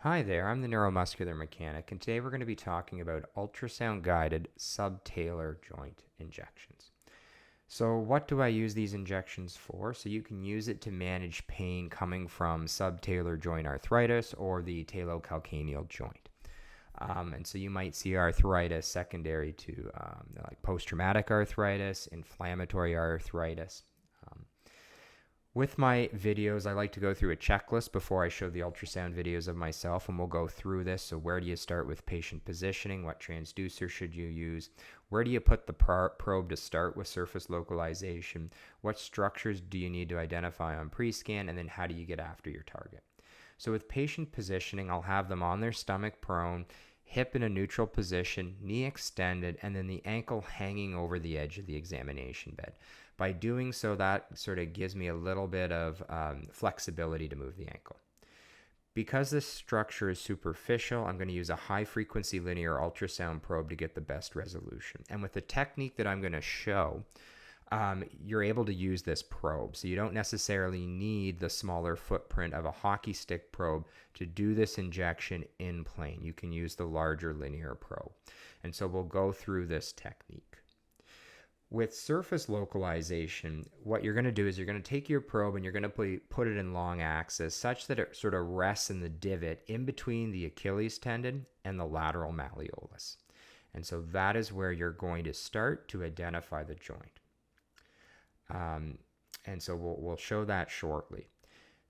Hi there, I'm the neuromuscular mechanic, and today we're going to be talking about ultrasound guided subtalar joint injections. So, what do I use these injections for? So, you can use it to manage pain coming from subtalar joint arthritis or the talocalcaneal joint. And so, you might see arthritis secondary to like post traumatic arthritis, inflammatory arthritis. Um, with my videos, I like to go through a checklist before I show the ultrasound videos of myself, and we'll go through this. So where do you start with patient positioning? What transducer should you use? Where do you put the probe to start with surface localization? What structures do you need to identify on pre-scan? And then how do you get after your target? So with patient positioning, I'll have them on their stomach prone, hip in a neutral position, knee extended, and then the ankle hanging over the edge of the examination bed. By doing so, that sort of gives me a little bit of flexibility to move the ankle. Because this structure is superficial, I'm going to use a high frequency linear ultrasound probe to get the best resolution. And with the technique that I'm going to show, you're able to use this probe. So you don't necessarily need the smaller footprint of a hockey stick probe to do this injection in plane. You can use the larger linear probe. And so we'll go through this technique. With surface localization, what you're going to do is you're going to take your probe and you're going to put it in long axis such that it sort of rests in the divot in between the Achilles tendon and the lateral malleolus. And so that is where you're going to start to identify the joint. And so we'll show that shortly.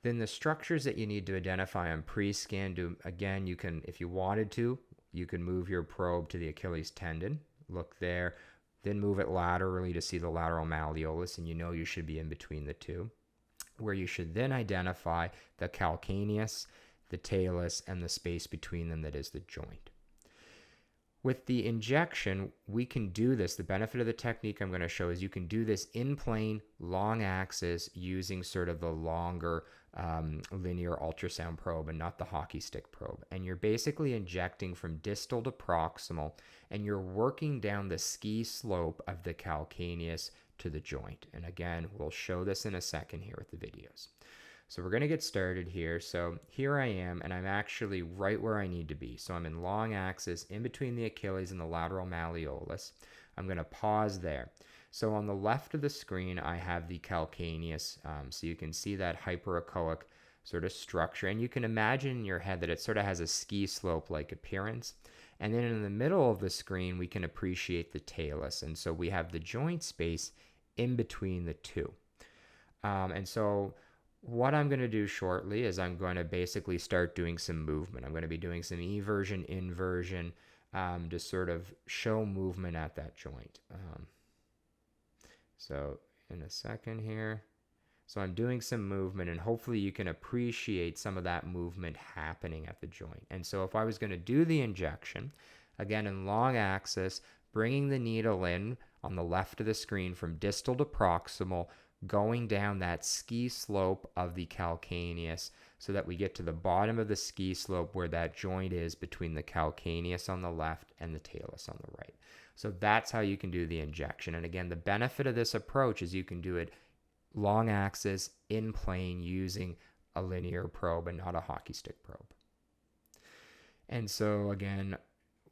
Then the structures that you need to identify on pre-scan, again, you can, if you wanted to, you can move your probe to the Achilles tendon, look there, then move it laterally to see the lateral malleolus, and you know you should be in between the two, where you should then identify the calcaneus, the talus, and the space between them that is the joint. With the injection, we can do this. The benefit of the technique I'm going to show is you can do this in plane, long axis, using sort of the longer linear ultrasound probe and not the hockey stick probe. And you're basically injecting from distal to proximal, and you're working down the ski slope of the calcaneus to the joint. And again, we'll show this in a second here with the videos. So we're going to get started here. So here I am, and I'm actually right where I need to be. So I'm in long axis in between the Achilles and the lateral malleolus. I'm going to pause there. So on the left of the screen, I have the calcaneus. So you can see that hyperechoic sort of structure. And you can imagine in your head that it sort of has a ski slope-like appearance. And then in the middle of the screen, we can appreciate the talus. And so we have the joint space in between the two. And so what I'm going to do shortly is I'm going to basically start doing some movement. I'm going to be doing some eversion, inversion to sort of show movement at that joint. So in a second here. So I'm doing some movement, and hopefully you can appreciate some of that movement happening at the joint. And so if I was going to do the injection, again in long axis, bringing the needle in on the left of the screen from distal to proximal, going down that ski slope of the calcaneus so that we get to the bottom of the ski slope where that joint is between the calcaneus on the left and the talus on the right. So that's how you can do the injection. And again, the benefit of this approach is you can do it long axis in plane using a linear probe and not a hockey stick probe. And so again,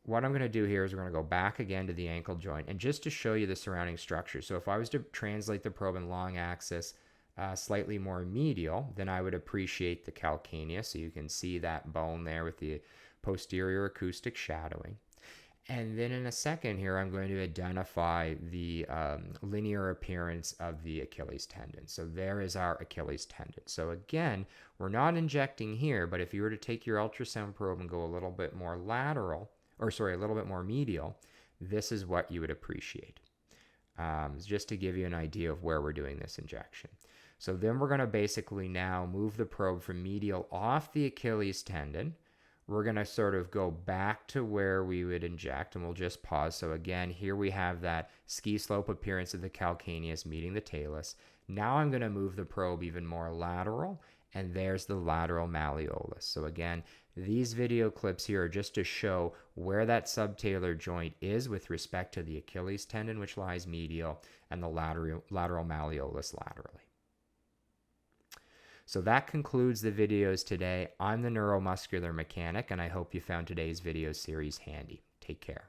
what I'm going to do here is we're going to go back again to the ankle joint, and just to show you the surrounding structure. So if I was to translate the probe in long axis slightly more medial, then I would appreciate the calcaneus. So you can see that bone there with the posterior acoustic shadowing. And then in a second here, I'm going to identify the linear appearance of the Achilles tendon. So there is our Achilles tendon. So again, we're not injecting here, but if you were to take your ultrasound probe and go a little bit more lateral, a little bit more medial, this is what you would appreciate. Just to give you an idea of where we're doing this injection. So then we're going to basically now move the probe from medial off the Achilles tendon. We're going to sort of go back to where we would inject, and we'll just pause. So again, here we have that ski slope appearance of the calcaneus meeting the talus. Now I'm going to move the probe even more lateral, and there's the lateral malleolus. So again, these video clips here are just to show where that subtalar joint is with respect to the Achilles tendon, which lies medial, and the lateral malleolus laterally. So that concludes the videos today. I'm the neuromuscular mechanic, and I hope you found today's video series handy. Take care.